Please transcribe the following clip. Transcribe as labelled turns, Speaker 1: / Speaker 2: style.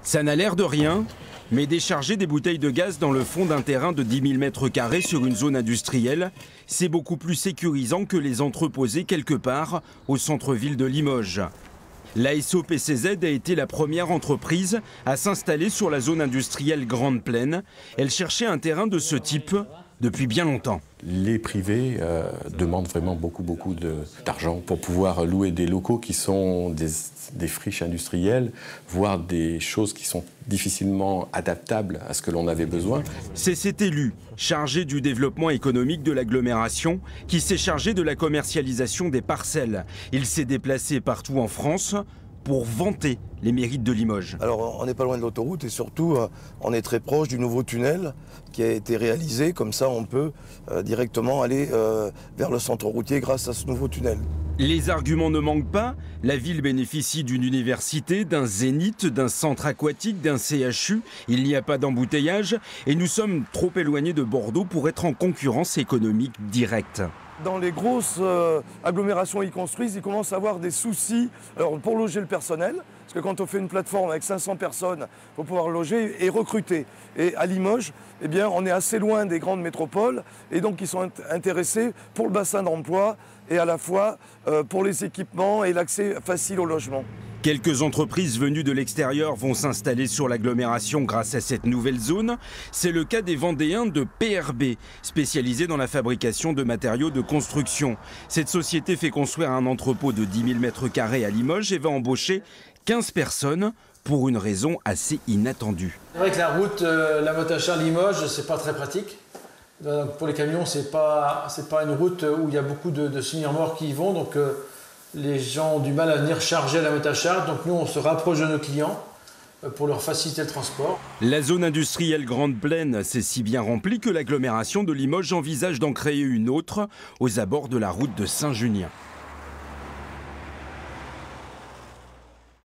Speaker 1: Ça n'a l'air de rien, mais décharger des bouteilles de gaz dans le fond d'un terrain de 10 000 m² sur une zone industrielle, c'est beaucoup plus sécurisant que les entreposer quelque part au centre-ville de Limoges. La SOPCZ a été la première entreprise à s'installer sur la zone industrielle Grande Plaine. Elle cherchait un terrain de ce type depuis bien longtemps.
Speaker 2: Les privés demandent vraiment beaucoup d'argent pour pouvoir louer des locaux qui sont des friches industrielles, voire des choses qui sont difficilement adaptables à ce que l'on avait besoin.
Speaker 1: C'est cet élu, chargé du développement économique de l'agglomération, qui s'est chargé de la commercialisation des parcelles. Il s'est déplacé partout en France pour vanter les mérites de Limoges.
Speaker 3: Alors on n'est pas loin de l'autoroute et surtout on est très proche du nouveau tunnel qui a été réalisé. Comme ça on peut directement aller vers le centre routier grâce à ce nouveau tunnel.
Speaker 1: Les arguments ne manquent pas. La ville bénéficie d'une université, d'un zénith, d'un centre aquatique, d'un CHU. Il n'y a pas d'embouteillage et nous sommes trop éloignés de Bordeaux pour être en concurrence économique directe.
Speaker 3: Dans les grosses agglomérations qui construisent, ils commencent à avoir des soucis pour loger le personnel. Parce que quand on fait une plateforme avec 500 personnes, il faut pouvoir loger et recruter. Et à Limoges, eh bien, on est assez loin des grandes métropoles et donc ils sont intéressés pour le bassin d'emploi et à la fois pour les équipements et l'accès facile au logement.
Speaker 1: Quelques entreprises venues de l'extérieur vont s'installer sur l'agglomération grâce à cette nouvelle zone. C'est le cas des Vendéens de PRB, spécialisés dans la fabrication de matériaux de construction. Cette société fait construire un entrepôt de 10 000 m² à Limoges et va embaucher 15 personnes pour une raison assez inattendue.
Speaker 4: C'est vrai que la route La Motte-à-Char-Limoges, c'est pas très pratique. Pour les camions, c'est pas une route où il y a beaucoup de semi-remorques qui y vont. Donc, les gens ont du mal à venir charger à la Motte-à-Char, donc nous on se rapproche de nos clients pour leur faciliter le transport.
Speaker 1: La zone industrielle Grande Plaine s'est si bien remplie que l'agglomération de Limoges envisage d'en créer une autre aux abords de la route de Saint-Junien.